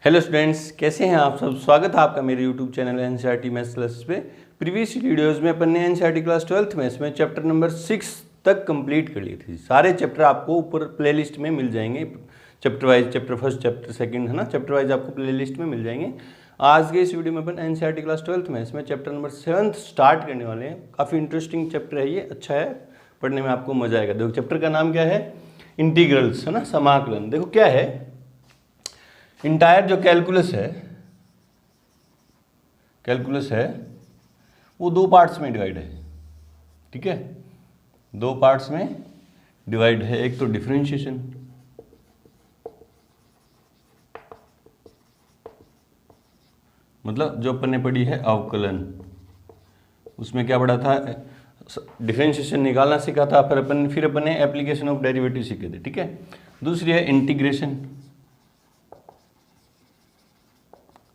Hello students, कैसे हैं आप सब। स्वागत है आपका मेरे YouTube channel NCERT maths classes पे। प्रीवियस वीडियोस में अपन ने एनसीईआरटी क्लास 12th मैथ्स में चैप्टर नंबर 6 तक कंप्लीट कर ली थी। सारे चैप्टर आपको ऊपर प्लेलिस्ट में मिल जाएंगे, chapter wise, chapter first, chapter second, है ना, चैप्टर वाइज आपको प्लेलिस्ट में मिल जाएंगे। आज के इस वीडियो में अपन एनसीईआरटी क्लास 12th मैथ्स में चैप्टर नंबर 7 स्टार्ट करने वाले हैं। काफ़ी इंटरेस्टिंग चैप्टर है ये, अच्छा है, पढ़ने में आपको मजा आएगा। देखो चैप्टर का नाम क्या है, इंटीग्रल्स, है ना, समाकलन। देखो क्या है, इंटायर जो कैलकुलस है वो दो पार्ट्स में डिवाइड है। ठीक है, दो पार्ट्स में डिवाइड है। एक तो डिफरेंशिएशन, मतलब जो अपन ने पढ़ी है अवकलन, उसमें क्या पढ़ा था, डिफरेंशिएशन निकालना सीखा था। फिर अपन ने एप्लीकेशन ऑफ डेरिवेटिव सीखे थे। ठीक है, दूसरी है इंटीग्रेशन,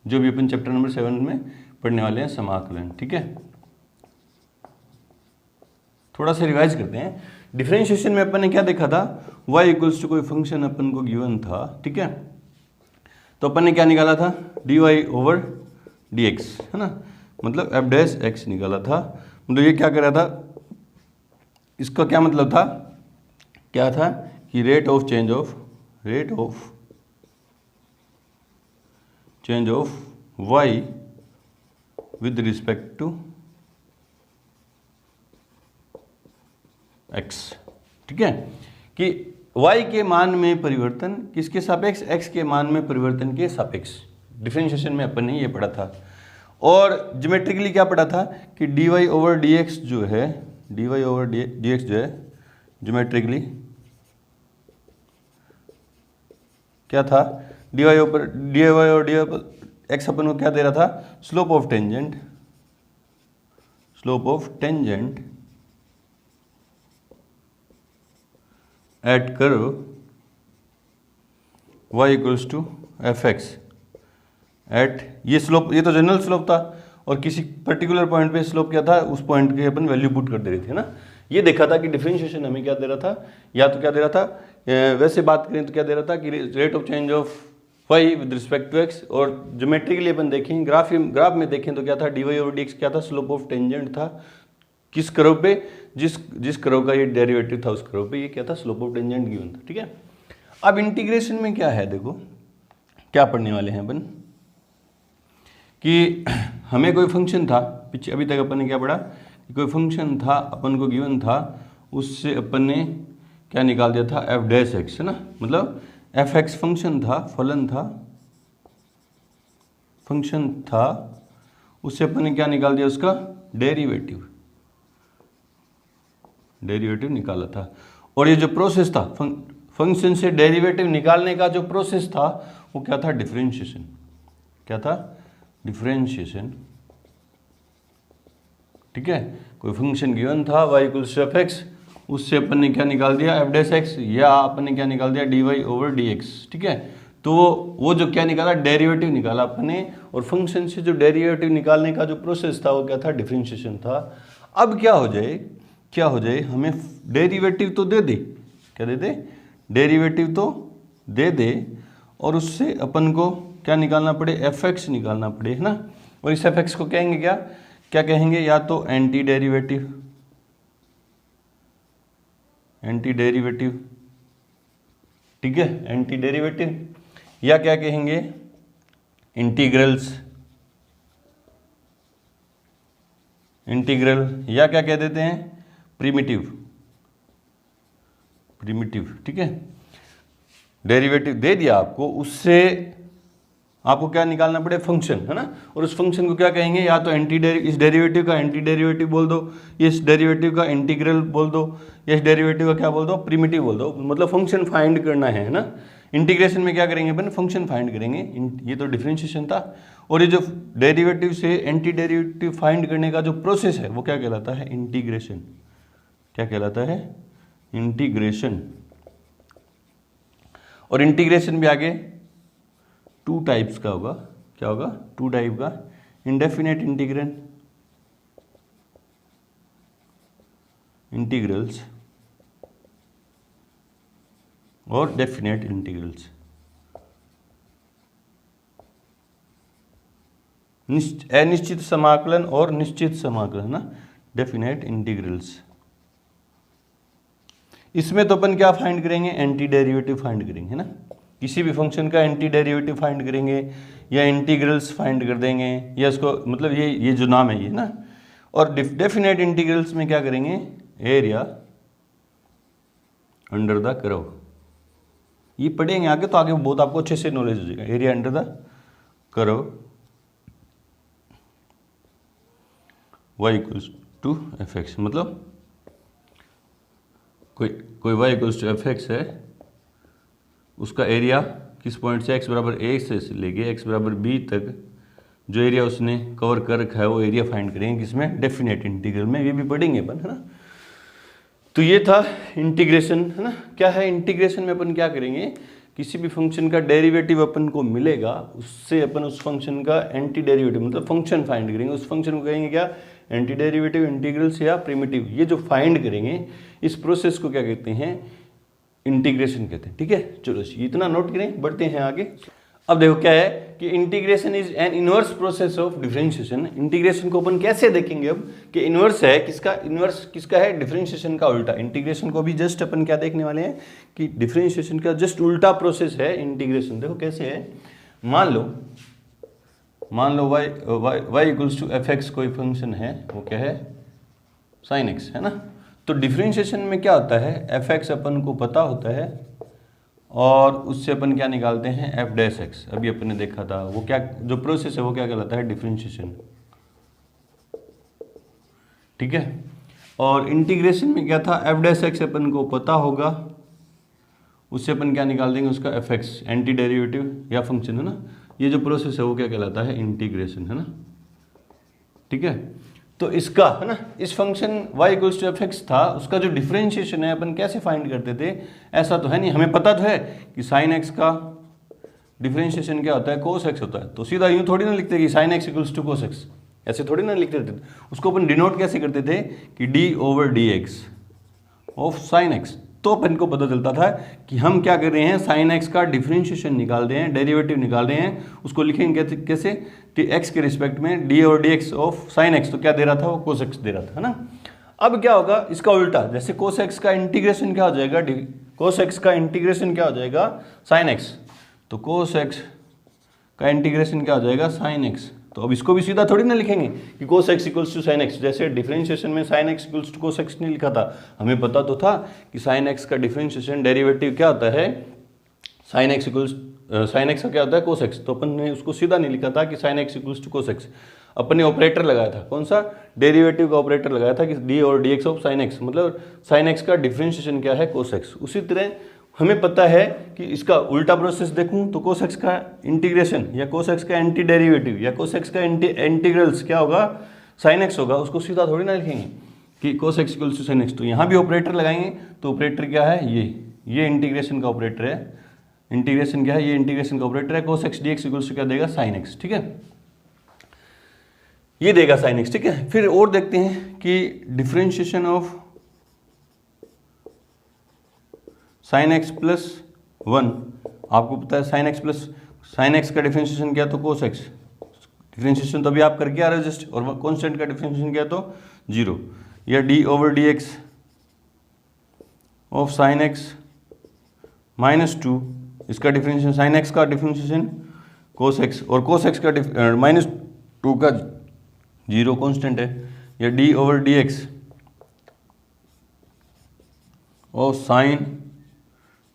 जो भी अपन चैप्टर नंबर 7 में पढ़ने वाले हैं, समाकलन। ठीक है, थोड़ा सा रिवाइज करते हैं। डिफरेंशिएशन में अपन ने क्या देखा था, y इक्वल्स टू कोई फंक्शन अपन को गिवन था। ठीक है, तो अपन ने क्या निकाला था, dy ओवर dx, है ना, मतलब f डैश x निकाला था। मतलब ये क्या कर रहा था, इसका क्या मतलब था, क्या था कि rate of change of y with respect to x। ठीक है, कि y के मान में परिवर्तन किसके सापेक्ष, x के मान में परिवर्तन के सापेक्ष। डिफरेंशिएशन में अपन ने ये पढ़ा था। और ज्योमेट्रिकली क्या पढ़ा था कि dy ओवर dx जो है, ज्योमेट्रिकली क्या था, dy ओवर x अपन को क्या दे रहा था, slope of tangent at curve y equals to f x at, ये स्लोप, ये तो जनरल स्लोप था, और किसी पर्टिकुलर पॉइंट पे स्लोप क्या था, उस पॉइंट के अपन वैल्यू पुट कर दे रहे थे ना। ये देखा था कि डिफरेंशिएशन हमें क्या दे रहा था, या तो क्या दे रहा था, वैसे बात करें तो क्या दे रहा था कि rate of change of y with respect to x। और ज्योमेट्रिकली अपन देखें, ग्राफ में देखें तो क्या था, dy ओवर dx क्या था, स्लोप ऑफ टेंजेंट था। किस कर्व पे, जिस कर्व का ये डेरिवेटिव था, उस कर्व पे ये क्या था, स्लोप ऑफ टेंजेंट गिवन था। ठीक है, अब इंटीग्रेशन में क्या है, देखो क्या पढ़ने वाले हैं अपन, कि हमें कोई फंक्शन था, पीछे अभी तक अपन ने क्या पढ़ा कि कोई फंक्शन था अपन को गिवन था, उससे अपन ने क्या निकाल दिया था, एफ डैश एक्स, है ना, मतलब एफ एक्स फंक्शन था, फंक्शन था, उससे अपन ने क्या निकाल दिया, उसका डेरिवेटिव निकाला था। और ये जो प्रोसेस था, फंक्शन से डेरिवेटिव निकालने का जो प्रोसेस था, वो क्या था, डिफरेंशिएशन। क्या था, डिफरेंशिएशन। ठीक है, कोई फंक्शन गिवन था y equals to f x, उससे अपन ने क्या निकाल दिया, एफ डैश एक्स, या अपन ने क्या निकाल दिया, dy ओवर dx। ठीक है, तो वो जो क्या निकाला, डेरिवेटिव निकाला अपन ने, और फंक्शन से जो डेरिवेटिव निकालने का जो प्रोसेस था, वो क्या था, डिफरेंशिएशन था। अब क्या हो जाए, हमें डेरिवेटिव तो दे दे, क्या दे दे, डेरिवेटिव तो दे दे, और उससे अपन को क्या निकालना पड़े, एफ एक्स निकालना पड़े, है ना। और इस एफ एक्स को कहेंगे क्या कहेंगे, या तो एंटी डेरिवेटिव, ठीक है, एंटी डेरिवेटिव, या क्या कहेंगे, इंटीग्रल, या क्या कह देते हैं, प्रिमिटिव। ठीक है, डेरिवेटिव दे दिया आपको, उससे आपको क्या निकालना पड़े, फंक्शन, है ना। और उस फंक्शन को क्या कहेंगे, या तो इस डेरिवेटिव का एंटी डेरिवेटिव बोल दो, इस डेरिवेटिव का इंटीग्रल बोल दो, या इस डेरिवेटिव का क्या बोल दो, प्रिमिटिव बोल दो। मतलब फंक्शन फाइंड करना है ना। इंटीग्रेशन में क्या करेंगे अपन, फंक्शन फाइंड करेंगे। ये तो डिफरेंशिएशन था। और ये जो डेरिवेटिव से एंटी डेरिवेटिव फाइंड करने का जो प्रोसेस है, वो क्या कहलाता है, इंटीग्रेशन। क्या कहलाता है, इंटीग्रेशन। और इंटीग्रेशन भी आगे टू टाइप्स का होगा, क्या होगा, टू टाइप का, इंडेफिनेट इंटीग्रल्स और डेफिनेट इंटीग्रल्स। अनिश्चित समाकलन और निश्चित समाकलन ना, डेफिनेट इंटीग्रल्स। इसमें तो अपन क्या फाइंड करेंगे, एंटी डेरिवेटिव फाइंड करेंगे, है ना। किसी भी फंक्शन का एंटी डेरिवेटिव फाइंड करेंगे या इंटीग्रल्स फाइंड कर देंगे, या इसको मतलब ये जो नाम है ये ना। और डेफिनेट इंटीग्रल्स में क्या करेंगे, एरिया अंडर द कर्व, ये पढ़ेंगे आगे तो आगे बहुत आपको अच्छे से नॉलेज हो जाएगा। Area under the curve y equals to f x, मतलब कोई y equals to f x है, उसका एरिया किस पॉइंट से x बराबर a से लेके x बराबर b तक जो एरिया उसने कवर कर रखा है वो एरिया फाइंड करेंगे किसमें, डेफिनेट इंटीग्रल में। ये भी पढ़ेंगे अपन, है ना। तो ये था इंटीग्रेशन, है ना। क्या है इंटीग्रेशन में अपन क्या करेंगे, किसी भी फंक्शन का डेरिवेटिव अपन को मिलेगा, उससे अपन उस फंक्शन का एंटी डेरिवेटिव मतलब फंक्शन फाइंड करेंगे। उस फंक्शन को कहेंगे क्या, एंटी डेरिवेटिव, इंटीग्रल्स या प्रिमिटिव। ये जो फाइंड करेंगे इस प्रोसेस को क्या कहते हैं, इंटीग्रेशन कहते हैं। ठीक है, चलो इतना नोट करें, बढ़ते हैं आगे। अब देखो क्या है कि integration is an inverse process of differentiation. Integration को अपन कैसे देखेंगे अब कि इनवर्स है किसका, इनवर्स किसका है, डिफरेंशिएशन का उल्टा। इंटीग्रेशन को भी जस्ट अपन क्या देखने वाले हैं कि डिफरेंशिएशन का जस्ट उल्टा प्रोसेस है इंटीग्रेशन। देखो कैसे है, मान लो y equals to f x कोई फंक्शन है, वो क्या है, साइन एक्स, है ना। तो डिफरेंशिएशन में क्या होता है, एफ एक्स अपन को पता होता है और उससे अपन क्या निकालते हैं, एफ डैश एक्स। अभी अपन ने देखा था वो क्या, जो प्रोसेस है वो क्या कहलाता है, डिफरेंशिएशन। ठीक है, और इंटीग्रेशन में क्या था, एफ डैश एक्स अपन को पता होगा, उससे अपन क्या निकाल देंगे, उसका एफ एक्स, एंटी डेरिवेटिव या फंक्शन, है ना। ये जो प्रोसेस है वो क्या कहलाता है, इंटीग्रेशन, है ना। ठीक है, तो इसका, है ना, इस function y equals to f x था, उसका जो डिफरेंशिएशन है अपन कैसे फाइंड करते थे, ऐसा तो है नहीं, हमें पता तो है कि साइन एक्स का डिफरेंशिएशन क्या होता है, कोस एक्स होता है। तो सीधा यूं थोड़ी ना लिखते कि sine x equals to cos x, ऐसे थोड़ी ना लिखते थे। उसको अपन डिनोट कैसे करते थे कि d over d x of sine x. तो अपन को पता चलता था कि हम क्या कर रहे हैं, साइन एक्स का डिफरेंशिएशन निकाल रहे हैं, डेरिवेटिव निकाल रहे हैं। उसको लिखेंगे कैसे, एक्स के रिस्पेक्ट में डी और D x of sine x. तो क्या दे रहा था वो, कोस एक्स दे रहा था, है ना। अब क्या होगा इसका उल्टा, जैसे कोस एक्स का इंटीग्रेशन क्या हो जाएगा, कोस एक्स का इंटीग्रेशन क्या हो जाएगा, साइन एक्स। तो कोस एक्स का इंटीग्रेशन क्या हो जाएगा, साइन एक्स। तो अब इसको भी सीधा थोड़ी ना लिखेंगे कि cos x equals to sine x. जैसे डिफरेंशिएशन में sine x equals to cos x नहीं लिखा था, हमें पता तो था कि साइन एक्स का डिफरेंशिएशन डेरिवेटिव क्या होता है, sine x equals, sine x का क्या होता है, कोस एक्स। तो अपन ने उसको सीधा नहीं लिखा था कि sine x equals to cos x, अपन ने ऑपरेटर लगाया था, कौन सा, डेरिवेटिव का ऑपरेटर लगाया था कि डी और D x of sine x, मतलब साइन एक्स का डिफरेंशिएशन क्या है, कोस एक्स। उसी तरह हमें पता है कि इसका उल्टा प्रोसेस देखूं तो कोस एक्स का इंटीग्रेशन या कोस एक्स का एंटी डेरिवेटिव या कोस एक्स का इंटीग्रल्स क्या होगा, साइन एक्स होगा। उसको सीधा थोड़ी ना लिखेंगे कि cos x equals to sine x. तो यहाँ भी ऑपरेटर लगाएंगे, तो ऑपरेटर क्या है, ये इंटीग्रेशन का ऑपरेटर है। इंटीग्रेशन क्या है, ये इंटीग्रेशन का ऑपरेटर है। Cos x d x equals to क्या देगा, साइन एक्स। ठीक है, ये देगा साइन एक्स। ठीक है, फिर और देखते हैं कि differentiation of sine x plus 1, आपको पता है sine x plus, sign x का डिफरेंशिएशन क्या तो कोस एक्स, डिफरेंशिएशन तो अभी आप करके आ रहे हो जस्ट, और कांस्टेंट का डिफरेंशिएशन क्या तो 0, या D over d x of sine x minus 2, इसका डिफरेंशिएशन, साइन एक्स का डिफरेंशिएशन कोस एक्स, और कोस एक्स का माइनस 2 का 0 कांस्टेंट है, या D over d x of sine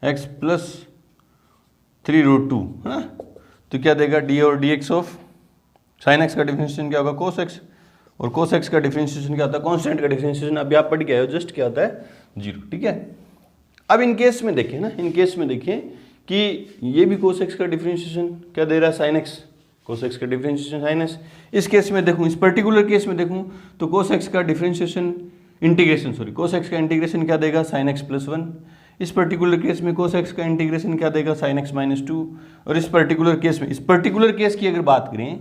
x plus 3√2, है ना। तो क्या देगा, डी और D x of sine x का डिफरेंशिएशन क्या होगा, कोस एक्स, और कोस एक्स का डिफरेंशिएशन क्या होता है, कांस्टेंट का डिफरेंशिएशन अभी आप पढ़ के आए हो जस्ट, क्या होता है 0। ठीक है, अब इन केस में देखिए ना, इन केस में देखिए कि ये भी कोस एक्स का डिफरेंशिएशन क्या दे रहा है, साइन एक्स, कोस एक्स का डिफरेंशिएशन साइन एक्स। इस केस में देखूँ, इस पर्टिकुलर केस में देखूँ तो कोस एक्स का differentiation integration, sorry, cos x का इंटीग्रेशन क्या देगा, साइन एक्स प्लस 1। इस पर्टिकुलर केस में कोस एक्स का इंटीग्रेशन क्या देगा, साइन एक्स माइनस 2। और इस पर्टिकुलर केस में, इस पर्टिकुलर केस की अगर बात करें,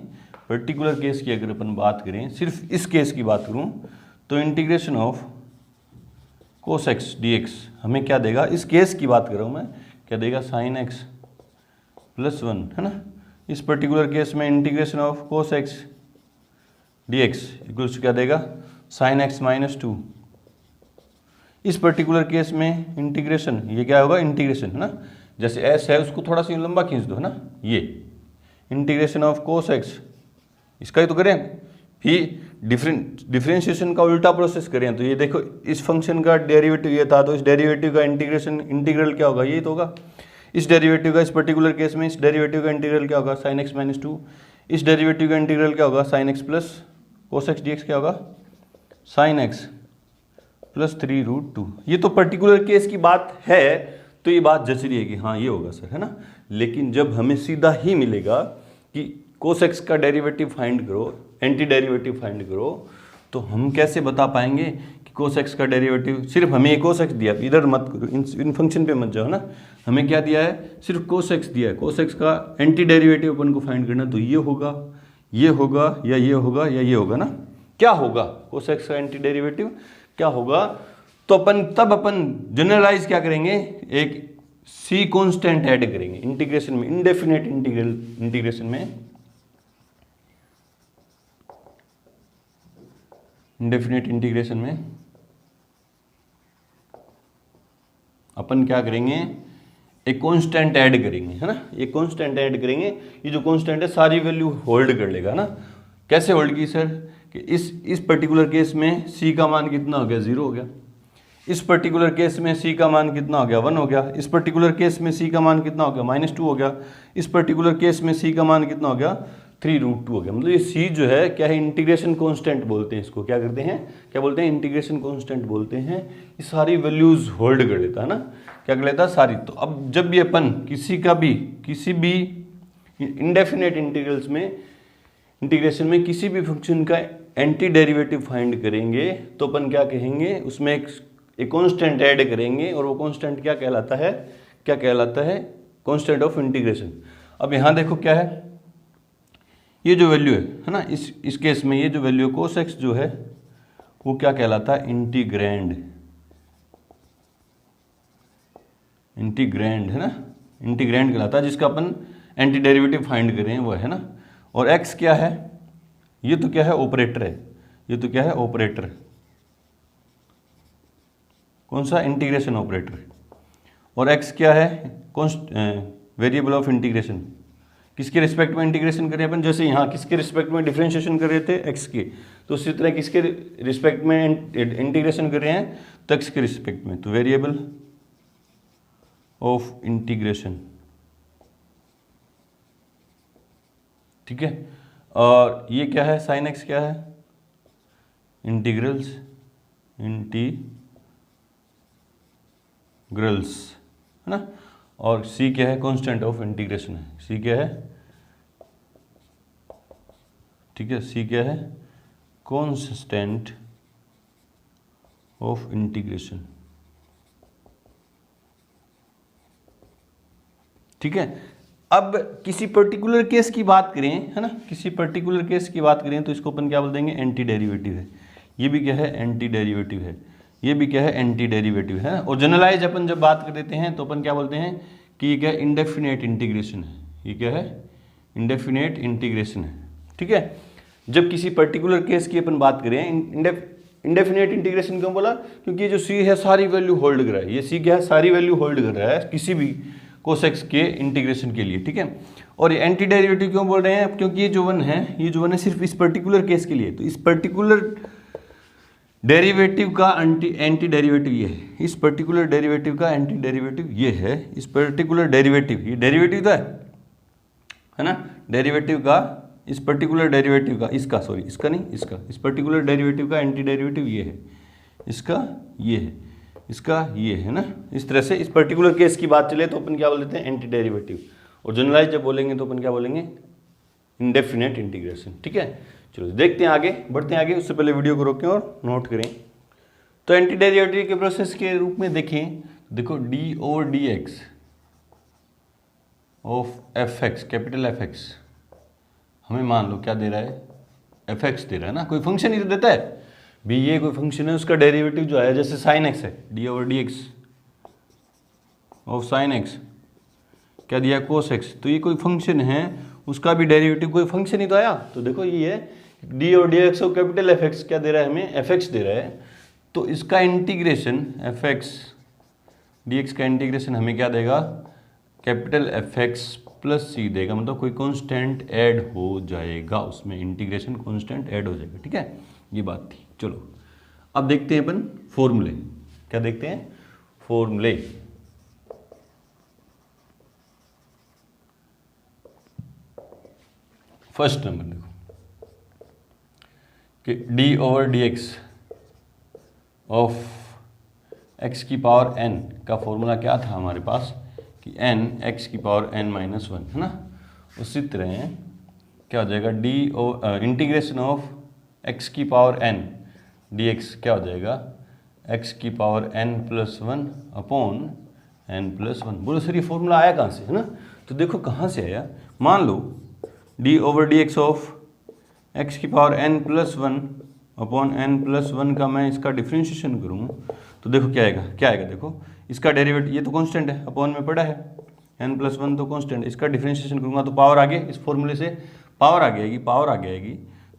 पर्टिकुलर केस की अगर अपन बात करें, सिर्फ इस केस की बात करूं तो integration of cos x d x हमें क्या देगा, इस केस की बात कर रहा हूं मैं, क्या देगा, साइन एक्स प्लस 1, है ना। इस पर्टिकुलर केस में integration of cos x dx equals to क्या देगा sin x माइनस 2। इस पर्टिकुलर केस में इंटीग्रेशन, ये क्या होगा इंटीग्रेशन है ना, जैसे s है उसको थोड़ा सा लंबा खींच दो है ना, ये इंटीग्रेशन ऑफ cos x, इसका ही तो करें। फिर डिफरेंशिएशन का उल्टा प्रोसेस करें तो ये देखो इस फंक्शन का डेरिवेटिव ये था, तो इस डेरिवेटिव का इंटीग्रेशन इंटीग्रल क्या होगा, ये तो होगा। इस डेरिवेटिव का इस पर्टिकुलर केस में इस डेरिवेटिव का इंटीग्रल क्या होगा sin x माइनस 2। इस डेरिवेटिव का इंटीग्रल क्या होगा sin x plus cos x dx क्या होगा sin x प्लस 3√2। ये तो पर्टिकुलर केस की बात है, तो ये बात जच रही है कि हाँ ये होगा सर, है ना। लेकिन जब हमें सीधा ही मिलेगा कि cos x का डेरिवेटिव फाइंड करो, एंटी डेरिवेटिव फाइंड करो, तो हम कैसे बता पाएंगे कि cos x का डेरिवेटिव, सिर्फ हमें ये cos x दिया, इधर मत करो, इन फंक्शन पे मत जाओ ना, हमें क्या दिया है सिर्फ cos x दिया है। cos x का एंटी डेरिवेटिव अपन को फाइंड करना, तो ये होगा या ये होगा या ये होगा ना। क्या होगा cos x का एंटी डेरिवेटिव क्या होगा, तो तब अपन जनरलाइज क्या करेंगे, एक c कांस्टेंट ऐड करेंगे इंटीग्रेशन में, इंडेफिनेट इंटीग्रेशन में, इंडेफिनेट इंटीग्रेशन में अपन क्या करेंगे, एक कांस्टेंट ऐड करेंगे है ना, एक कांस्टेंट ऐड करेंगे। ये जो कांस्टेंट है सारी वैल्यू होल्ड कर लेगा ना। कैसे होल्ड की सर, कि इस पर्टिकुलर केस में c का मान कितना हो गया 0 हो गया, इस पर्टिकुलर केस में c का मान कितना हो गया 1 हो गया, इस पर्टिकुलर केस में c का मान कितना हो गया -2 हो गया, इस पर्टिकुलर केस में c का मान कितना हो गया 3√2 हो गया। मतलब ये c जो है क्या है, इंटीग्रेशन कांस्टेंट बोलते हैं इसको, क्या करते हैं, क्या बोलते हैं, इंटीग्रेशन कांस्टेंट बोलते हैं। ये सारी वैल्यूज होल्ड कर लेता है ना, क्या कर लेता है सारी। तो अब जब भी अपन किसी भी इंडेफिनेट इंटीग्रल्स में, इंटीग्रेशन में किसी भी फंक्शन का एंटी डेरिवेटिव फाइंड करेंगे, तो अपन क्या कहेंगे, उसमें एक कांस्टेंट ऐड करेंगे, और वो कांस्टेंट क्या कहलाता है, कांस्टेंट ऑफ इंटीग्रेशन। अब यहाँ देखो क्या है, ये जो वैल्यू है ना, इस केस में ये जो वैल्यू cos x जो है वो क्या कहलाता है, इंटीग्रैंड है ना, इंटीग्रैंड कहलाता है, जिसका अपन एंटी डेरिवेटिव फाइंड कर रहे हैं वो है ना। और x क्या है, ये तो क्या है ऑपरेटर है, ये तो क्या है ऑपरेटर, कौन सा, इंटीग्रेशन ऑपरेटर। और x क्या है, वेरिएबल ऑफ इंटीग्रेशन, किसके रिस्पेक्ट में इंटीग्रेशन करें अपन, जैसे यहाँ किसके रिस्पेक्ट में डिफरेंशिएशन कर रहे थे x के, तो उसी तरह किसके रिस्पेक्ट में इंटीग्रेशन कर रहे हैं, तो x के रिस्पेक्ट में, तो वेरिएबल ऑफ इंटीग्रेशन, ठीक है। और ये क्या है sin x क्या है, इंटीग्रल्स है ना। और c क्या है, कांस्टेंट ऑफ इंटीग्रेशन है, c क्या है, ठीक है, c क्या है, कांस्टेंट ऑफ इंटीग्रेशन, ठीक है। अब किसी पर्टिकुलर केस की बात करें है ना, किसी पर्टिकुलर केस की बात करें तो इसको अपन क्या बोल देंगे, एंटी डेरिवेटिव है। ये भी क्या है, एंटी डेरिवेटिव है, ये भी क्या है, एंटी डेरिवेटिव है। और जनरलाइज अपन जब बात कर देते हैं तो अपन क्या बोलते हैं कि ये क्या है, इंडेफिनेट इंटीग्रेशन है, ये क्या है, इंडेफिनेट इंटीग्रेशन है, ठीक है। जब किसी पर्टिकुलर केस की अपन बात करें, इंडेफिनेट इंटीग्रेशन क्यों बोला, क्योंकि ये जो c है सारी वैल्यू होल्ड कर रहा है, ये c क्या है, सारी वैल्यू होल्ड कर रहा है किसी भी cos x के इंटीग्रेशन के लिए, ठीक है। और ये एंटी डेरिवेटिव क्यों बोल रहे हैं, क्योंकि ये जो वन है सिर्फ इस पर्टिकुलर केस के लिए, तो इस पर्टिकुलर डेरिवेटिव का एंटी डेरिवेटिव ये है, इस पर्टिकुलर डेरिवेटिव का एंटी डेरिवेटिव ये है, इस पर्टिकुलर डेरिवेटिव, ये डेरिवेटिव तो है ना, डेरिवेटिव का, इस पर्टिकुलर डेरिवेटिव का, इसका सॉरी इसका नहीं, इसका, इस पर्टिकुलर डेरिवेटिव का एंटी डेरिवेटिव ये है, इसका ये है, इसका ये है ना। इस तरह से इस पर्टिकुलर केस की बात चले तो अपन क्या बोल देते हैं, एंटी डेरिवेटिव। और जनरलाइज जब बोलेंगे तो अपन क्या बोलेंगे, इंडेफिनेट इंटीग्रेशन, ठीक है। चलो देखते हैं आगे, बढ़ते हैं आगे, उससे पहले वीडियो को रोकें और नोट करें। तो एंटी डेरिवेटिव के प्रोसेस के रूप में देखें, देखो D over d x of F x, capital F x, हमें मान लो क्या दे रहा है, एफ एक्स दे रहा है ना, कोई फंक्शन ही तो देता है भी, ये कोई फंक्शन है, उसका डेरिवेटिव जो है, जैसे साइन एक्स है, D over d x of sine x, क्या दिया कोस एक्स, तो ये कोई फंक्शन है, उसका भी डेरिवेटिव कोई फंक्शन ही तो आया। तो देखो ये है डी और D x of capital F x क्या दे रहा है हमें, एफ एक्स दे रहा है, तो इसका integration F x d x का इंटीग्रेशन हमें क्या देगा, कैपिटल एफ एक्स प्लस सी देगा, मतलब कोई कांस्टेंट ऐड हो जाएगा उसमें, इंटीग्रेशन कांस्टेंट ऐड हो जाएगा। ठीक है, ये बात थी। चलो अब देखते हैं अपन फॉर्मूले, क्या देखते हैं, फॉर्मूले। फर्स्ट नंबर देखो कि d over d x of x की पावर एन का फॉर्मूला क्या था हमारे पास कि एन एक्स की पावर एन माइनस वन, है ना। उसी तरह क्या हो जाएगा, डी इंटीग्रेशन ऑफ एक्स की पावर एन डी एक्स क्या हो जाएगा, एक्स की power n plus one upon n plus one. बोलो सर ये फॉर्मूला आया कहाँ से, है ना। तो देखो कहाँ से आया, मान लो d over d x of x की power n plus one upon n plus one का मैं इसका डिफ्रेंशिएशन करूँ तो देखो क्या आएगा, क्या आएगा, देखो इसका डेरिवेटिव, ये तो कांस्टेंट है, अपॉन में पड़ा है, एन प्लस वन तो कांस्टेंट, इसका डिफ्रेंशिएशन करूँगा तो पावर आगे, इस फॉर्मूले से पावर आगे आएगी, पावर आगे आएगी,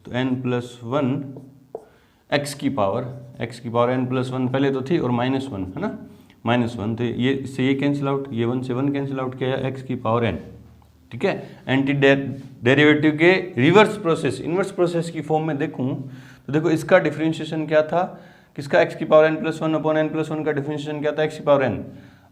तो एन प्लस वन एक्स की पावर एन प्लस वन पहले तो थी और माइनस वन, है ना, माइनस वन, तो ये इससे ये कैंसिल आउट, ये वन से वन कैंसिल आउट किया, एक्स की पावर एन। ठीक है, एंटी डेरिवेटिव के रिवर्स प्रोसेस, इनवर्स प्रोसेस की फॉर्म में देखूं तो देखो इसका डिफरेंशिएशन क्या था, किसका, एक्स की power n plus one upon n plus one का डिफरेंशिएशन क्या था, एक्स की पावर एन,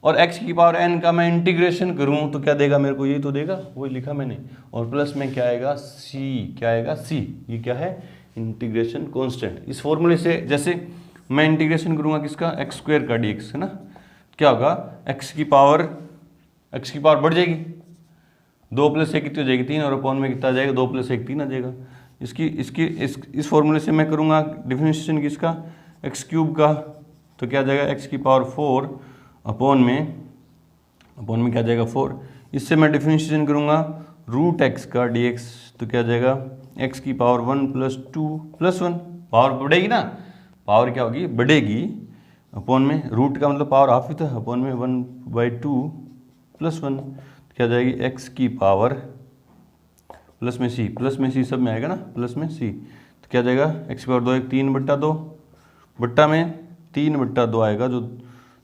और एक्स की पावर एन का मैं इंटीग्रेशन करूं तो क्या देगा मेरे को, ये तो देगा, वही लिखा मैंने, और प्लस में क्या आएगा, सी, क्या आएगा, सी, ये क्या है, इंटीग्रेशन कांस्टेंट। इस फॉर्मूले से जैसे मैं इंटीग्रेशन करूंगा किसका, एक्स स्क्वायर का डी एक्स, है ना, क्या होगा, एक्स की पावर बढ़ जाएगी, दो प्लस एक कितनी हो जाएगी, तीन, और अपॉन में कितना आ जाएगा, दो प्लस एक तीन आ जाएगा। इस फॉर्मूले से मैं करूँगा डिफरेंशिएशन किसका, एक्स क्यूब का, तो क्या आ जाएगा, एक्स की पावर फोर अपॉन में क्या आ जाएगा, फोर। इससे मैं डिफरेंशिएशन करूँगा रूट एक्स का डी एक्स, तो क्या आ जाएगा, एक्स की power one plus two plus one, power बढ़ेगी ना, पावर क्या होगी, बढ़ेगी, अपॉन में रूट का मतलब पावर हाफ ही था, अपॉन में one by two plus one, क्या आ जाएगी, एक्स की पावर प्लस में सी सब में आएगा ना, प्लस में सी, तो क्या आ जाएगा, एक्स की पावर दो, एक तीन बट्टा दो, बट्टा में तीन बट्टा दो आएगा, जो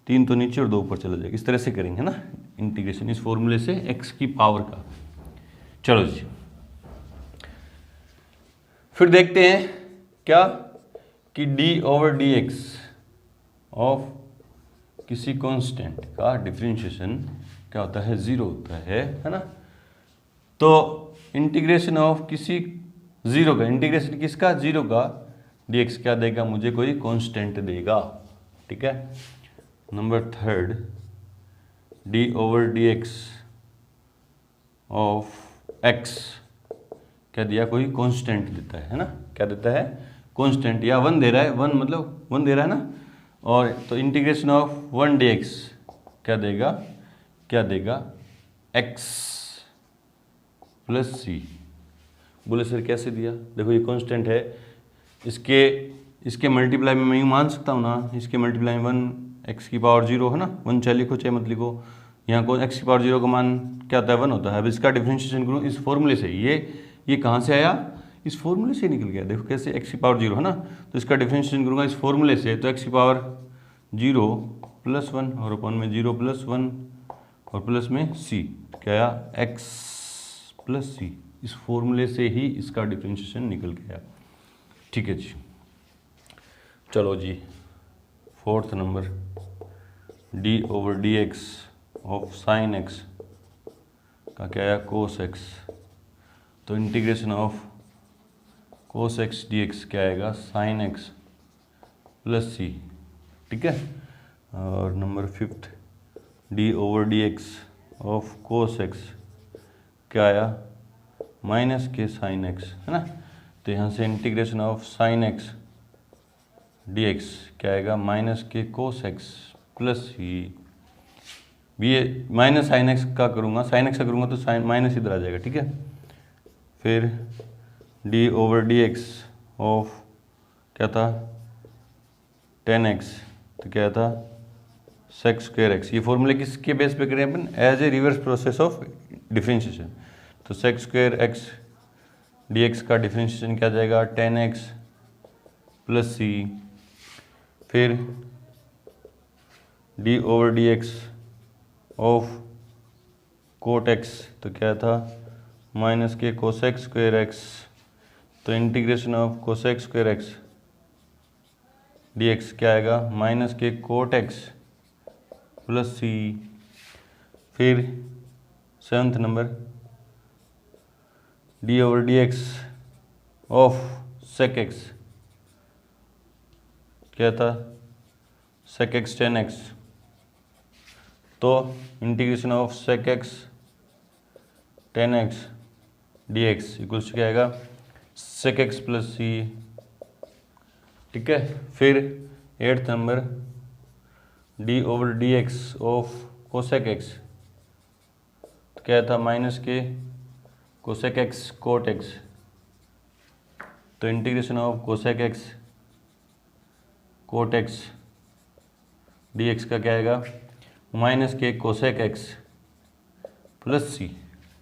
तीन तो नीचे और दो ऊपर चला जाएगा। इस तरह से करेंगे ना इंटीग्रेशन इस फॉर्मूले से एक्स की पावर का। चलो जी, फिर देखते हैं क्या कि d over d x of किसी कांस्टेंट का डिफरेंशिएशन क्या होता है, जीरो होता है ना। तो इंटीग्रेशन ऑफ किसी जीरो का, इंटीग्रेशन किसका, जीरो का डी एक्स क्या देगा मुझे, कोई कांस्टेंट देगा। ठीक है, number third, D over d x of x क्या दिया, कोई कांस्टेंट देता है ना, क्या देता है, कांस्टेंट, या वन दे रहा है, वन मतलब वन दे रहा है ना, और तो integration of one D x क्या देगा, एक्स प्लस सी। बोले सर कैसे दिया, देखो ये कांस्टेंट है, इसके मल्टीप्लाई में मैं यूँ मान सकता हूँ ना, इसके मल्टीप्लाई में वन एक्स की पावर जीरो, है ना, वन चाहे लिखो चाहे मत लिखो, यहाँ को एक्स की पावर जीरो का मान क्या होता है, वन होता है। अब इसका डिफरेंशिएशन करूँ इस फॉर्मूले से, ये कहाँ से आया, इस फॉर्मूले से निकल गया, देखो कैसे, एक्स की पावर जीरो है ना, तो इसका डिफरेंशिएशन करूँगा इस फॉर्मूले से, तो एक्स की पावर जीरो प्लस वन और अपॉन में जीरो प्लस वन और प्लस में सी, क्या आया, एक्स प्लस सी। इस फॉर्मूले से ही इसका डिफरेंशिएशन निकल गया। ठीक है जी, चलो जी, fourth number, d over d x of sine x का क्या आया, कोस एक्स, तो integration of cos x d x क्या आएगा, साइन एक्स प्लस सी। ठीक है, और number fifth, d over d x of cos x क्या आया, माइनस के साइन एक्स, है ना, तो यहाँ से integration of sine x d x क्या आएगा, माइनस के कोस एक्स प्लस सी। ये माइनस साइन एक्स का करूँगा, साइन एक्स का करूँगा तो साइन माइनस इधर आ जाएगा। ठीक है, फिर D over d x of क्या था, टेन एक्स, तो क्या था, सेक स्क्वायर एक्स। ये फॉर्मूले किसके बेस पे करें अपन, as a reverse process of differentiation, तो सेक स्क्वायर एक्स dx का डिफरेंशिएशन क्या आ जाएगा 10x प्लस सी, फिर d over dx of cot x तो क्या था माइनस के कोसेक स्क्वायर x, तो integration of cosec square x dx क्या आएगा माइनस के कोट x प्लस सी, फिर 7th number d over dx of sec x क्या था sec x 10x, तो integration of sec x 10x dx equals क्या आएगा sec x प्लस सी, ठीक है। फिर 8th number d over dx of cosec x तो क्या था माइनस के कोसेक x कोट x, तो integration of cosec x cot x dx का क्या आएगा माइनस के कोसेक x प्लस सी,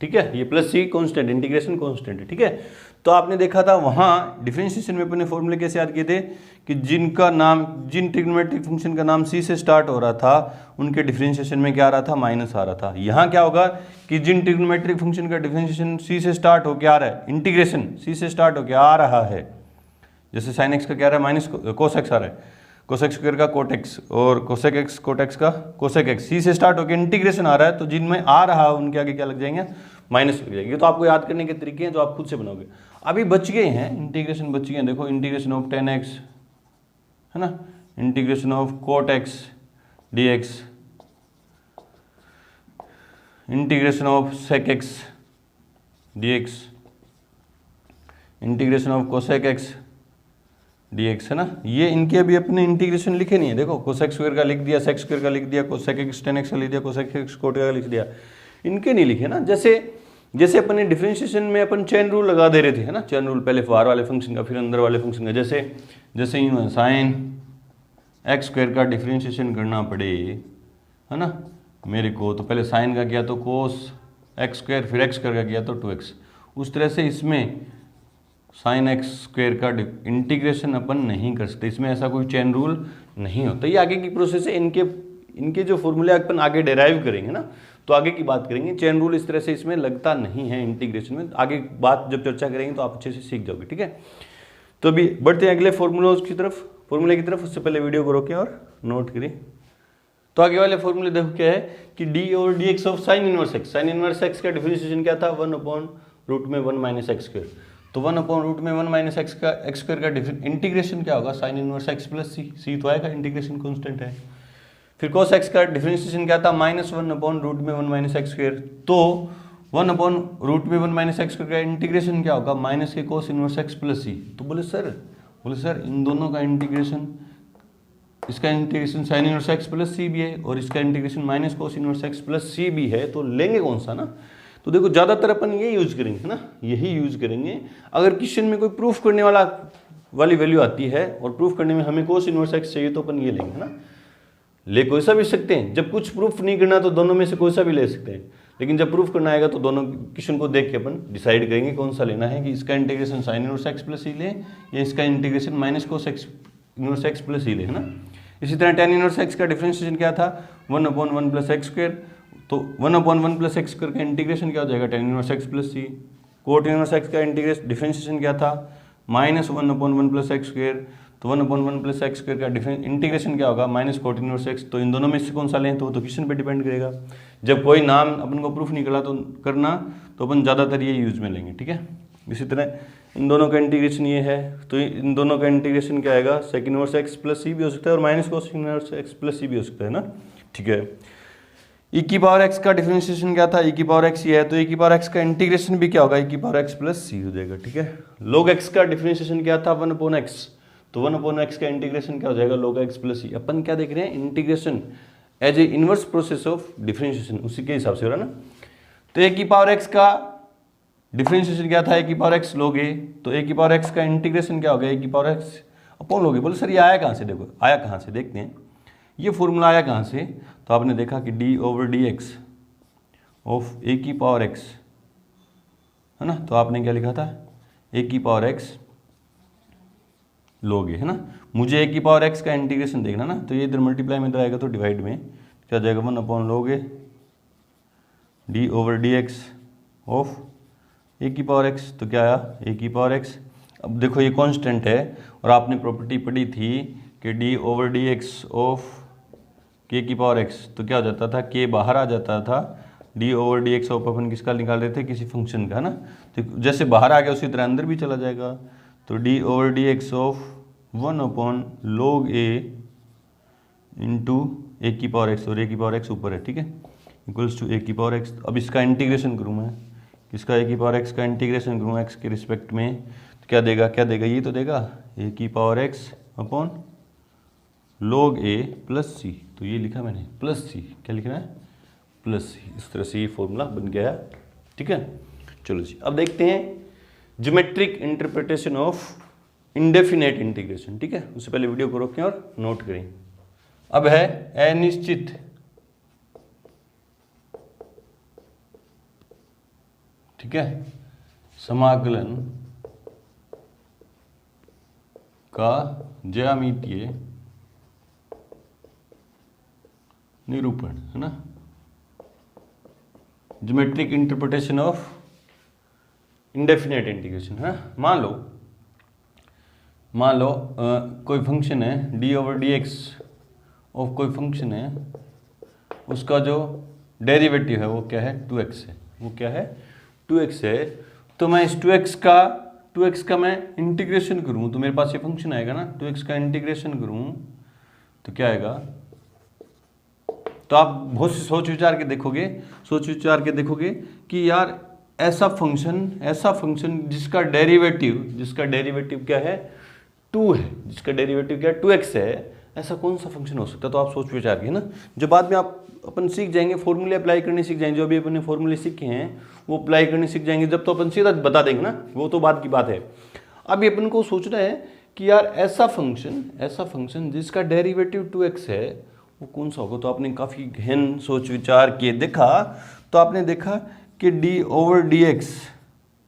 ठीक है। ये प्लस सी कॉन्स्टेंट, इंटीग्रेशन कॉन्स्टेंट है, ठीक है। तो आपने देखा था वहाँ डिफरेंशिएशन में अपने फॉर्मूले कैसे याद किए थे कि जिनका नाम, जिन ट्रिग्नोमेट्रिक फंक्शन का नाम सी से स्टार्ट हो रहा था उनके डिफरेंशिएशन में क्या आ रहा था माइनस आ रहा था। यहाँ क्या होगा कि जिन ट्रिग्नोमेट्रिक फंक्शन का डिफरेंशिएशन सी से स्टार्ट होकर आ रहा है, इंटीग्रेशन सी से स्टार्ट होकर आ रहा है, जैसे साइन एक्स का क्या आ रहा है माइनस कोस एक्स आ रहा है, कोसेक स्क्वायर का कोट एक्स और कोसेक एक्स कोट एक्स का कोसेक एक्स, सी से स्टार्ट होकर इंटीग्रेशन आ रहा है, तो जिनमें आ रहा है उनके आगे क्या लग जाएंगे माइनस लग जाएंगे। तो आपको याद करने के तरीके हैं जो आप खुद से बनाओगे। अभी बच गए हैं इंटीग्रेशन, बच गए हैं, देखो इंटीग्रेशन ऑफ 10x है ना, integration of cot x dx, integration of sec x dx, integration of cosec x dx है ना। ये इनके अभी अपने इंटीग्रेशन लिखे नहीं है, देखो कोसेक स्क्वायर का लिख दिया, सेक स्क्वायर का लिख दिया, कोसेक एक्स 10x का लिख दिया, कोसेक एक्स कोट का लिख दिया, इनके नहीं लिखे ना। जैसे अपने डिफरेंशिएशन में अपन चेन रूल लगा दे रहे थे, है ना, चेन रूल पहले बाहर वाले फंक्शन का फिर अंदर वाले फंक्शन का, जैसे यूँ साइन एक्स स्क्वायर का डिफरेंशिएशन करना पड़े, है ना मेरे को, तो पहले साइन का किया तो कोस एक्स स्क्वायर, फिर एक्स स्क्वायर का किया तो 2x, उस तरह से इसमें साइन एक्स स्क्वायर का इंटीग्रेशन अपन नहीं कर सकते, इसमें ऐसा कोई चेन रूल नहीं होता। ये आगे की प्रोसेस है, इनके जो फॉर्मूले अपन आगे डेराइव करेंगे ना, तो आगे की बात करेंगे। चेन रूल इस तरह से इसमें लगता नहीं है इंटीग्रेशन में, आगे बात जब चर्चा करेंगे तो आप अच्छे से सीख जाओगे, ठीक है। तो अभी बढ़ते हैं अगले फॉर्मूले की तरफ, उससे पहले वीडियो को रोकें और नोट करें। तो आगे वाले फॉर्मूले देखो क्या है कि डी और D x of sign inverse x, sign inverse x का डिफरेंशिएशन क्या था 1/√1 माइनस एक्स स्क्वायर, तो 1/√1 माइनस एक्स का एक्स स्क्वायर का इंटीग्रेशन क्या होगा साइन इनवर्स एक्स प्लस सी, सी तो आएगा इंटीग्रेशन कॉन्स्टेंट है। फिर cos x का डिफरेंशिएशन क्या था -1/√1 माइनस एक्स स्क्वायर, तो 1/√1 माइनस एक्स स्क्वायर का इंटीग्रेशन क्या होगा माइनस के cos inverse x plus c. तो बोले सर इन दोनों का इंटीग्रेशन, इसका integration sine inverse x plus c भी है और इसका integration minus cos inverse x plus c भी है, तो लेंगे कौन सा ना। तो देखो ज़्यादातर अपन ये यूज करेंगे, है ना, यही यूज करेंगे। अगर क्वेश्चन में कोई प्रूफ करने वाली वैल्यू आती है और प्रूफ करने में हमें cos इनवर्स x चाहिए तो अपन ये लेंगे, है ना। ले कोई सा भी सकते हैं, जब कुछ प्रूफ नहीं करना तो दोनों में से कोई सा भी ले सकते हैं, लेकिन जब प्रूफ करना आएगा तो दोनों क्वेश्चन को देख के अपन डिसाइड करेंगे कौन सा लेना है, कि इसका integration sine inverse x plus c ले या इसका integration minus cos x inverse x plus c ले, है ना। इसी तरह टेन इनवर्स एक्स का डिफरेंशिएशन क्या था 1/1 प्लस एक्स स्क्वायर, तो 1/1 प्लस एक्स स्क्वायर का इंटीग्रेशन क्या हो जाएगा tan inverse x plus c. Cot inverse x का इंटीग्रेशन डिफरेंशिएशन क्या था -1/1 प्लस एक्स स्क्वायर, तो 1/1 प्लस एक्स स्क्वायर का इंटीग्रेशन क्या होगा माइनस कोट इनवर्स एक्स। तो इन दोनों में से कौन सा लें तो वो तो क्वेश्चन पे डिपेंड करेगा। जब कोई नाम अपन को प्रूफ नहीं करना तो अपन ज़्यादातर ये यूज में लेंगे, ठीक है। इसी तरह इन दोनों का इंटीग्रेशन ये है, तो इन दोनों का इंटीग्रेशन क्या आएगा sec inverse x plus c भी हो सकता है और minus cos inverse x plus c भी हो सकता है ना, ठीक है। ई की पावर एक्स का डिफरेंशिएशन क्या था ई की पावर एक्स ये है, तो ई की पावर एक्स का इंटीग्रेशन भी क्या होगा ई की पावर एक्स प्लस सी हो जाएगा, ठीक है। log एक्स का डिफरेंशिएशन क्या था 1/x, तो 1/x का इंटीग्रेशन क्या हो जाएगा log x प्लस सी। अपन क्या देख रहे हैं integration as a inverse process of differentiation, उसी के हिसाब से हो रहा है ना। तो ए की पावर एक्स का डिफरेंशिएशन क्या था ए की पावर एक्स log a, तो ए की पावर एक्स का इंटीग्रेशन क्या हो गया ए की power x upon log a। बोले सर ये आया कहाँ से, देखो आया कहाँ से, देखते हैं ये फॉर्मूला आया कहाँ से। तो आपने देखा कि d over d x of a की पावर एक्स, है ना, तो आपने क्या लिखा था ए की पावर एक्स log a, है ना। मुझे ए की पावर एक्स का इंटीग्रेशन देखना ना, तो ये इधर मल्टीप्लाई में इधर आएगा तो डिवाइड में क्या जाएगा 1/log a d/dx of a की पावर एक्स। तो क्या आया ए की पावर एक्स। अब देखो ये कांस्टेंट है और आपने प्रॉपर्टी पढ़ी थी कि d/dx ऑफ के की पावर एक्स, तो क्या हो जाता था के बाहर आ जाता था, d/dx ऑफ अपन किसका निकाल रहे थे, किसी फंक्शन का, है ना। तो जैसे बाहर आ गया उसी तरह अंदर भी चला जाएगा, तो d/dx of 1/log a into ए की पावर एक्स, और ए की पावर एक्स ऊपर है, ठीक है, इक्वल्स टू ए की पावर एक्स। अब इसका इंटीग्रेशन करूँ मैं, किसका ए की पावर एक्स का इंटीग्रेशन करूँ एक्स के रिस्पेक्ट में, तो क्या देगा, क्या देगा, ये तो देगा ए की power x upon log a plus c. तो ये लिखा मैंने प्लस सी, क्या लिखना है प्लस सी। इस तरह से ये फॉर्मूला बन गया, ठीक है। चलो जी, अब देखते हैं geometric interpretation of indefinite integration, ठीक है। उससे पहले वीडियो को रोकें और नोट करें। अब है अनिश्चित ठीक है समाकलन का ज्यामितीय निरूपण, है ना। Geometric interpretation of indefinite integration, है ना। मान लो कोई फंक्शन है d/dx ऑफ कोई फंक्शन है, उसका जो डेरिवेटिव है वो क्या है 2x है, वो क्या है 2x है। तो मैं इस 2x का मैं इंटीग्रेशन करूं तो मेरे पास ये फंक्शन आएगा ना, 2x का इंटीग्रेशन करूं तो क्या आएगा। तो आप बहुत सोच विचार के देखोगे कि यार ऐसा फंक्शन जिसका डेरिवेटिव क्या है 2 है, जिसका डेरिवेटिव क्या है 2x है, ऐसा कौन सा फंक्शन हो सकता है। तो आप सोच विचार के ना, जो बाद में आप अपन सीख जाएंगे, फॉर्मूले अप्लाई करने सीख जाएंगे, जो अभी अपन ने फॉर्मूले सीखे हैं वो अप्लाई करने सीख जाएंगे जब, तो अपन सीधा बता देंगे ना, वो तो बाद की बात है। अभी अपन को सोचना है कि यार ऐसा फंक्शन जिसका डेरिवेटिव 2x है वो कौन सा होगा। तो आपने काफ़ी गहन सोच विचार किए देखा, तो आपने देखा कि d/dx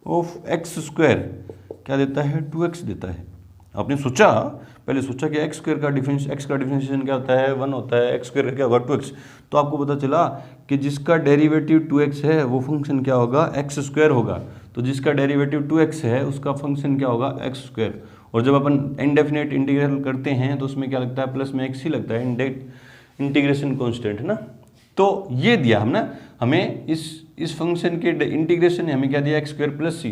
ऑफ एक्स स्क्वायर क्या देता है 2x देता है। आपने पहले सोचा कि एक्स का डिफरेंशिएशन क्या होता है 1 होता है, एक्स स्क्वायर का क्या होगा 2x। तो आपको पता चला कि जिसका डेरिवेटिव 2x है वो फंक्शन क्या होगा एक्स स्क्वायर होगा। तो जिसका डेरिवेटिव 2x है उसका फंक्शन क्या होगा एक्स स्क्वायर। और जब अपन इनडेफिनेट इंटीग्रल करते हैं तो उसमें क्या लगता है प्लस में x ही लगता है, इंटीग्रेशन कॉन्स्टेंट, है ना। तो ये दिया हमें इस फंक्शन के इंटीग्रेशन ने हमें क्या दिया x² प्लस सी।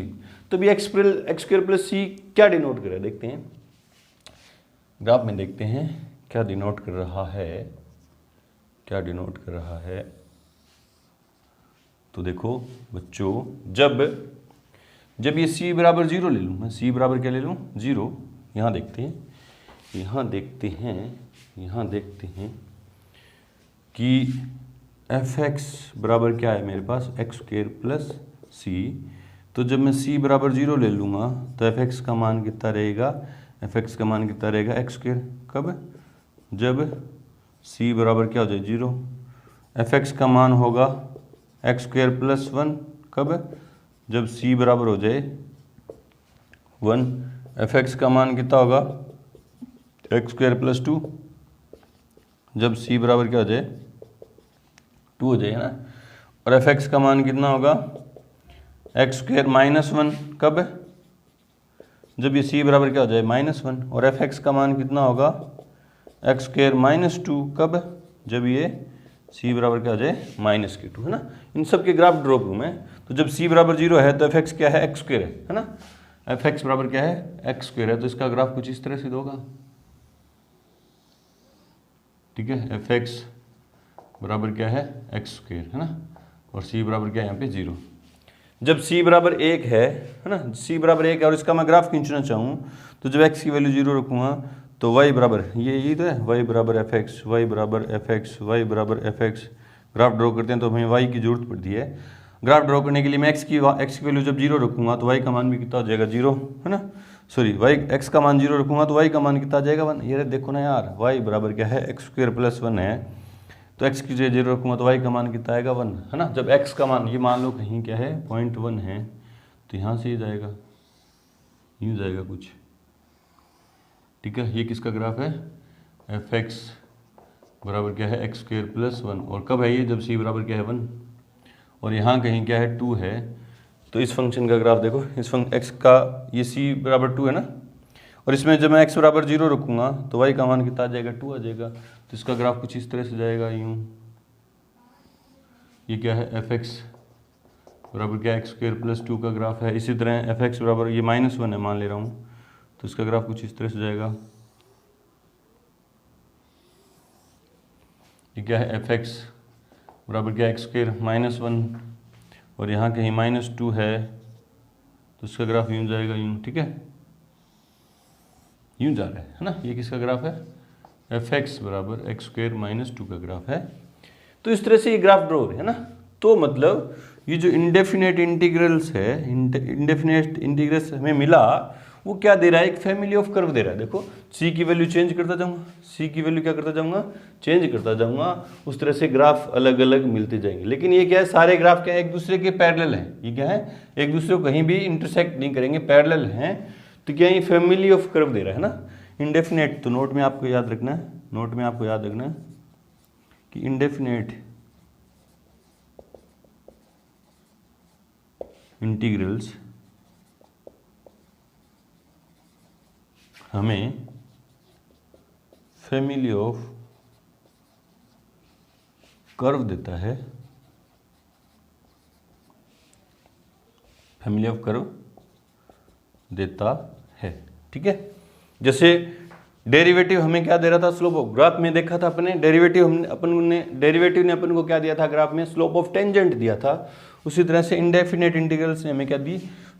तो भी x² प्लस सी क्या डिनोट कर रहा है देखते हैं, ग्राफ में देखते हैं क्या डिनोट कर रहा है। तो देखो बच्चों, जब ये c बराबर 0 ले लूँ, मैं c बराबर क्या ले लूँ 0, यहाँ देखते हैं कि f(x) बराबर क्या है मेरे पास x² प्लस सी। तो जब मैं c बराबर 0 ले लूँगा तो f(x) का मान कितना रहेगा, x²। कब, जब c बराबर क्या हो जाए 0, f(x) का मान होगा x² प्लस 1। कब, जब c बराबर हो जाए 1, f(x) का मान कितना होगा x² प्लस 2, जब c बराबर क्या हो जाए 2 हो जाए, है ना। और f(x) का मान कितना होगा x² माइनस 1। कब, जब ये c बराबर क्या हो जाए -1। और f(x) का मान कितना होगा x² माइनस 2। कब, जब ये c बराबर क्या हो जाए -2, है ना। इन सब के ग्राफ ड्रॉ करूँ मैं, तो जब c बराबर 0 है तो f(x) क्या है x² है ना। f(x) बराबर क्या है x² है, तो इसका ग्राफ कुछ इस तरह से होगा, ठीक है। f(x) बराबर क्या है x², है ना, और c बराबर क्या है यहाँ पे 0। जब c बराबर 1 है ना, c बराबर 1 है और इसका मैं ग्राफ खींचना चाहूँ तो जब x की वैल्यू 0 रखूँगा तो y बराबर ये तो है y बराबर f(x), y बराबर f(x), ग्राफ ड्रॉ करते हैं तो हमें y की जरूरत पड़ती है। ग्राफ ड्रॉ करने के लिए मैं x की वैल्यू जब 0 रखूँगा तो y का मान भी कितना हो जाएगा 0, है ना। सॉरी, x का मान 0 रखूँगा तो y का मान कितना आ जाएगा 1। ये देखो ना यार, y बराबर क्या है x² प्लस 1 है, तो x की जगह 0 रखूँगा तो y का मान कितना आएगा 1, है ना। जब x का मान ये मान लो कहीं क्या है 0.1 है तो यहाँ से ही जाएगा, यूँ जाएगा कुछ, ठीक है। ये किसका ग्राफ है, एफ एक्स बराबर क्या है एक्स स्क्वायर प्लस 1, और कब है ये, जब सी बराबर क्या है 1, और यहाँ कहीं क्या है 2 है। तो इस फंक्शन का ग्राफ देखो, इस फंक्शन एक्स का ये सी बराबर 2 है ना, और इसमें जब मैं एक्स बराबर 0 रखूँगा तो वाई का मान कितना आ जाएगा 2 आ जाएगा। तो इसका ग्राफ कुछ इस तरह से जाएगा यूँ, ये क्या है एफ एक्स बराबर क्या एक्स स्क्वायर प्लस 2 का ग्राफ है। इसी तरह एफ एक्स बराबर ये -1 है मान ले रहा हूँ, तो इसका ग्राफ कुछ इस तरह से जाएगा, ये क्या है एफ एक्स बराबर क्या एक्स स्क्वायर -1, और यहाँ कहीं -2 है, तो इसका ग्राफ यूँ जाएगा यूँ, ठीक है, यूँ जा रहा है ना। ये किसका ग्राफ है, एफ एक्स बराबर एक्स स्क्वायर -2 का ग्राफ है। तो इस तरह से ये ग्राफ ड्रॉ है ना। तो मतलब ये जो इंडेफिनेट इंटीग्रल्स है, इंडेफिनेट इंटीग्रल्स हमें मिला, वो क्या दे रहा है, एक फैमिली ऑफ कर्व दे रहा है। देखो सी की वैल्यू चेंज करता जाऊंगा, सी की वैल्यू क्या करता जाऊंगा, चेंज करता जाऊंगा, उस तरह से ग्राफ अलग अलग मिलते जाएंगे। लेकिन ये क्या है, सारे ग्राफ क्या है, एक दूसरे के पैरेलल हैं। ये क्या है, एक दूसरे को कहीं भी इंटरसेक्ट नहीं करेंगे, पैरेलल हैं। तो क्या ये फैमिली ऑफ कर्व दे रहा है ना, इंडेफिनेट। तो नोट में आपको याद रखना है, नोट में आपको याद रखना है कि इंडेफिनेट इंटीग्रल्स हमें फैमिली ऑफ कर्व देता है, फैमिली ऑफ कर्व देता है, ठीक है। जैसे डेरिवेटिव हमें क्या दे रहा था, स्लोप ऑफ, ग्राफ में देखा था अपने डेरिवेटिव, डेरिवेटिव ने अपन को क्या दिया था ग्राफ में, स्लोप ऑफ टेंजेंट दिया था। उसी तरह से इंडेफिनेट इंटीग्रल्स ने हमें क्या दी,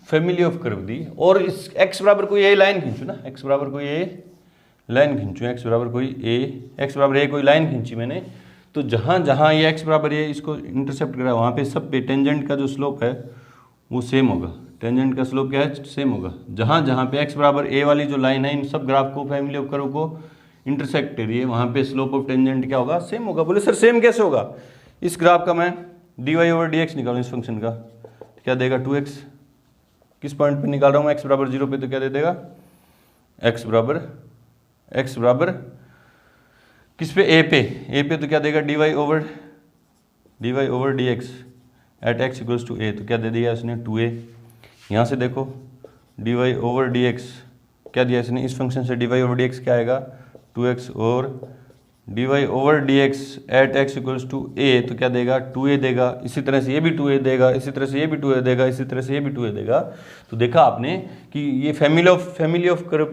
फैमिली ऑफ कर्व दी। और इस x बराबर कोई ए लाइन खींचू ना, x बराबर कोई ए लाइन खींचू, x बराबर कोई ए, x बराबर ए कोई लाइन खींची मैंने, तो जहाँ जहाँ ये x बराबर ए इसको इंटरसेप्ट करा, वहाँ पे सब पे टेंजेंट का जो स्लोप है वो सेम होगा। टेंजेंट का स्लोप क्या है, सेम होगा। जहाँ जहाँ पे x बराबर ए वाली जो लाइन है, इन सब ग्राफ को, फैमिली ऑफ कर्व को इंटरसेक्ट करिए, वहाँ पे स्लोप ऑफ टेंजेंट क्या होगा, सेम होगा। बोले सर सेम कैसे होगा, इस ग्राफ का मैं dy/dx निकालूँ, इस फंक्शन का क्या देगा 2x, किस पॉइंट पे निकाल रहा हूँ, x बराबर 0 पे, तो क्या दे देगा x बराबर किस पे, a पे तो क्या देगा dy/dx at x equals to a, तो क्या दे दिया इसने 2a। यहाँ से देखो dy/dx क्या दिया इसने, इस फंक्शन से dy/dx क्या आएगा 2x, और dy/dx at x equals to a, तो क्या देगा 2a देगा। इसी तरह से ये भी 2a देगा, इसी तरह से ये भी 2a देगा, इसी तरह से ये भी 2a देगा। तो देखा आपने कि ये फैमिली ऑफ कर्व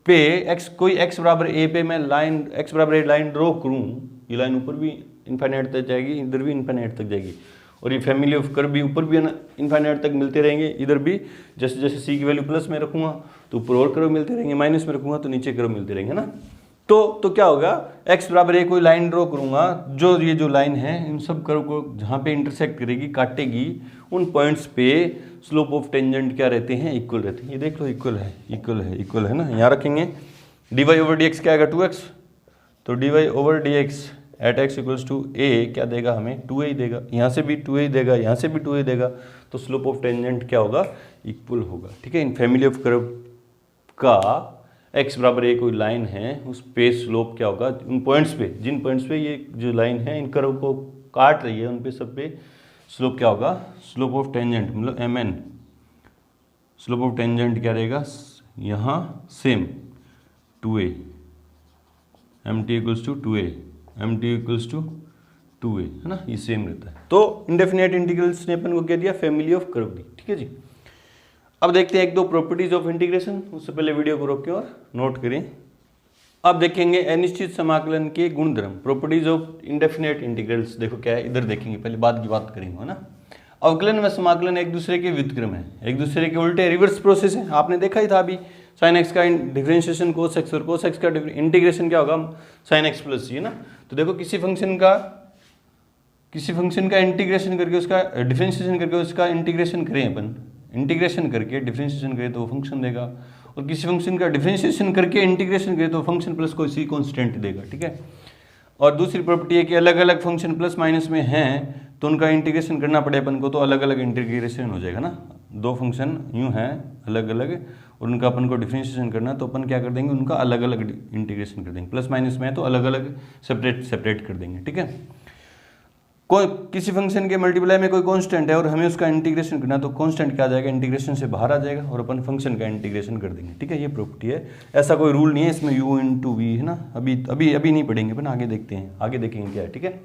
पे x, कोई x बराबर a पे मैं लाइन, x बराबर a लाइन ड्रॉ करूँ, ये लाइन ऊपर भी इनफाइनाइट तक जाएगी, इधर भी इनफाइनाइट तक जाएगी, और ये फैमिली ऑफ कर्व भी ऊपर भी इनफाइनाइट तक मिलते रहेंगे, इधर भी जैसे जैसे सी की वैल्यू प्लस में रखूँगा तो ऊपर और कर्व मिलते रहेंगे, माइनस में रखूँगा तो नीचे कर्व मिलते रहेंगे ना। तो क्या होगा, x बराबर ए कोई लाइन ड्रॉ करूँगा, जो ये जो लाइन है इन सब कर्व को जहाँ पे इंटरसेक्ट करेगी, काटेगी, उन पॉइंट्स पे स्लोप ऑफ टेंजेंट क्या रहते हैं, इक्वल रहते हैं। ये देख लो इक्वल है ना। यहाँ रखेंगे dy/dx क्या आएगा 2x, तो dy/dx at x equals to a क्या देगा हमें 2a ही देगा, यहाँ से भी 2a देगा, यहाँ से भी 2a देगा, तो स्लोप ऑफ टेंजेंट क्या होगा, इक्वल होगा, ठीक है। इन फैमिली ऑफ कर्व का x बराबर ए कोई लाइन है, उस पे स्लोप क्या होगा, उन पॉइंट्स पे, जिन पॉइंट्स पे ये जो लाइन है इन कर्व को काट रही है, उन पे सब पे स्लोप क्या होगा, स्लोप ऑफ टेंजेंट मतलब mn, स्लोप ऑफ टेंजेंट क्या रहेगा, यहाँ same 2a, mt equals to 2a, mt equals to 2a, है ना, ये सेम रहता है। तो इंडेफिनेट इंटीग्रल्स ने अपन को क्या दिया, फैमिली ऑफ कर्व दी, ठीक है जी। अब देखते हैं एक दो प्रॉपर्टीज ऑफ इंटीग्रेशन, उससे पहले वीडियो को रोकें और नोट करें। अब देखेंगे अनिश्चित समाकलन के गुणधर्म, प्रॉपर्टीज ऑफ इंडेफिनेट इंटीग्रल्स। देखो क्या है, इधर देखेंगे, पहले बाद की बात करेंगे, है ना। अवकलन व समाकलन एक दूसरे के व्युत्क्रम है, एक दूसरे के उल्टे रिवर्स प्रोसेस है। आपने देखा ही था अभी, साइन एक्स का डिफरेंशिएशन कोस एक्स, और कोस एक्स का इंटीग्रेशन क्या होगा, साइन एक्स प्लस सी, है ना। तो देखो किसी फंक्शन का इंटीग्रेशन करके, उसका डिफरेंशिएशन करके उसका इंटीग्रेशन करें अपन, इंटीग्रेशन करके डिफरेंशिएशन करें तो वो फंक्शन देगा, और किसी फंक्शन का डिफरेंशिएशन करके इंटीग्रेशन करें तो फंक्शन प्लस कोई सी कॉन्स्टेंट देगा, ठीक है। और दूसरी प्रॉपर्टी है कि अलग अलग फंक्शन प्लस माइनस में हैं तो उनका इंटीग्रेशन करना पड़े अपन को, तो अलग अलग इंटीग्रेशन हो जाएगा ना। दो फंक्शन यूँ हैं अलग अलग और उनका अपन को डिफरेंशिएशन करना है, तो अपन क्या कर देंगे, उनका अलग अलग इंटीग्रेशन कर देंगे। प्लस माइनस में है तो अलग अलग सेपरेट कर देंगे, ठीक है। कोई किसी फंक्शन के मल्टीप्लाई में कोई कांस्टेंट है और हमें उसका इंटीग्रेशन करना है, तो कांस्टेंट क्या आ जाएगा, इंटीग्रेशन से बाहर आ जाएगा और अपन फंक्शन का इंटीग्रेशन कर देंगे, ठीक है। ये प्रॉपर्टी है, ऐसा कोई रूल नहीं है इसमें u इंटू वी, है ना। अभी नहीं पढ़ेंगे, अपन आगे देखते हैं, आगे देखेंगे क्या है, ठीक है।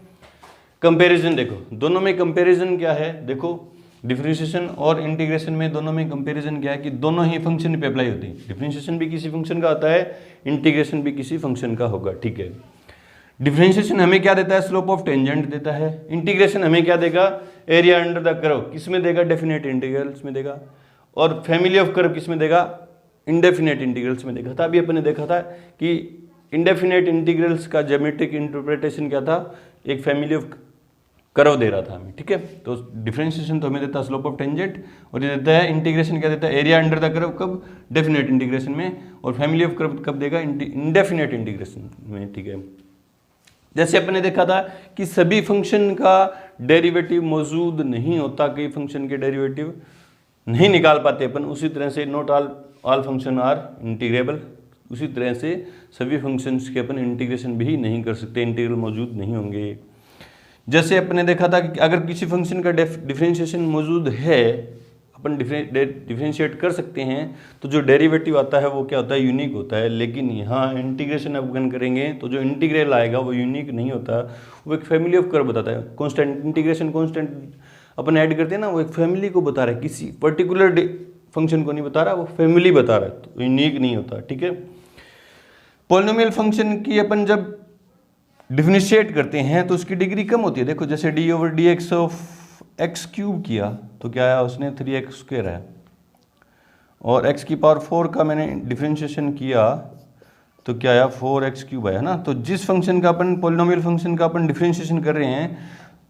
कंपेरिजन देखो, दोनों में कंपेरिजन क्या है, देखो डिफरेंशिएशन और इंटीग्रेशन में दोनों में कंपैरिजन क्या है कि दोनों ही फंक्शन पे अप्लाई होती है। डिफरेंशिएशन भी किसी फंक्शन का आता है, इंटीग्रेशन भी किसी फंक्शन का होगा, ठीक है। डिफरेंशिएशन हमें क्या देता है, स्लोप ऑफ टेंजेंट देता है। इंटीग्रेशन हमें क्या देगा, एरिया अंडर द कर्व, किस में देगा, डेफिनेट इंटीग्रल्स में देगा। और फैमिली ऑफ कर्व किस में देगा, इंडेफिनेट इंटीग्रल्स में देखा था। अभी अपन ने देखा था कि इंडेफिनेट इंटीग्रल्स का ज्योमेट्रिक इंटरप्रिटेशन क्या था, एक फैमिली ऑफ कर्व दे रहा था हमें, ठीक है। तो डिफरेंशिएशन तो हमें देता है स्लोप ऑफ टेंजेंट, और ये देता है इंटीग्रेशन क्या देता है, एरिया अंडर द कर्व, कब, डेफिनेट इंटीग्रेशन में। और फैमिली ऑफ कर्व कब देगा, इंडेफिनेट इंटीग्रेशन में, ठीक है। जैसे अपन ने देखा था कि सभी फंक्शन का डेरिवेटिव मौजूद नहीं होता, कई फंक्शन के डेरिवेटिव नहीं निकाल पाते अपन, उसी तरह से not all function R integrable, उसी तरह से सभी फंक्शंस के अपन इंटीग्रेशन भी नहीं कर सकते, इंटीग्रल मौजूद नहीं होंगे। जैसे अपन ने देखा था कि अगर किसी फंक्शन का डिफरेंशिएशन मौजूद है, अपन डिफरेंशिएट कर सकते हैं, तो जो डेरिवेटिव आता है वो क्या होता है, यूनिक होता है। लेकिन यहाँ इंटीग्रेशन अपन करेंगे तो जो इंटीग्रल आएगा वो यूनिक नहीं होता, वो एक फैमिली ऑफ कर्व बताता है। कांस्टेंट इंटीग्रेशन, कांस्टेंट अपन ऐड करते हैं ना, वो एक फैमिली को बता रहा है, किसी पर्टिकुलर फंक्शन को नहीं बता रहा, वो फैमिली बता रहा है, तो यूनिक नहीं होता, ठीक है। पॉलिनोमियल फंक्शन की अपन जब डिफरेंशिएट करते हैं तो उसकी डिग्री कम होती है। देखो जैसे D over d x of x cube किया तो क्या आया उसने, 3x² है। और x की पावर 4 का मैंने डिफरेंशिएशन किया तो क्या आया, 4x³ आया, है ना। तो जिस फंक्शन का अपन पॉलिनोमियल फंक्शन का अपन डिफरेंशिएशन कर रहे हैं,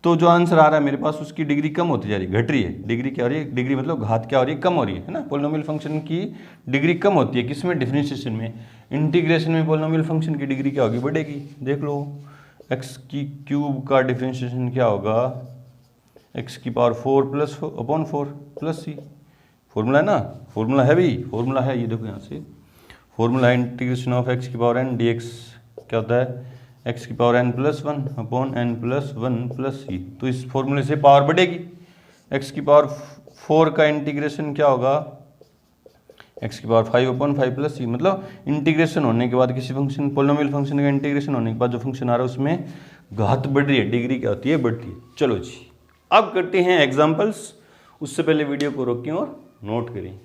तो जो आंसर आ रहा है मेरे पास, उसकी डिग्री कम होती जा रही है, घट रही है। डिग्री क्या हो रही है, डिग्री मतलब घात क्या हो रही है, कम हो रही है ना। पॉलिनोमियल फंक्शन की डिग्री कम होती है, किसमें, डिफरेंशिएशन में। इंटीग्रेशन में पॉलिनोमियल फंक्शन की डिग्री क्या होगी, बढ़ेगी। देख लो x³ का डिफरेंशिएशन क्या होगा, x की power 4 plus upon 4 plus c, formula है ना, फॉर्मूला है भाई, फॉर्मूला है, ये देखो यहाँ से फॉर्मूला है इंटीग्रेशन ऑफ x की पावर n dx क्या होता है, x की power n plus 1 upon n plus 1 plus c। तो इस फॉर्मूले से पावर बढ़ेगी। x की पावर 4 का इंटीग्रेशन क्या होगा, x की पावर 5 अपॉन 5 प्लस c। मतलब इंटीग्रेशन होने के बाद किसी फंक्शन, पॉलिनोमियल फंक्शन का इंटीग्रेशन होने के बाद जो फंक्शन आ रहा है उसमें घात बढ़ रही है, डिग्री क्या होती है, बढ़ती है। चलो जी, अब करते हैं एग्जाम्पल्स। उससे पहले वीडियो को रोकें और नोट करें।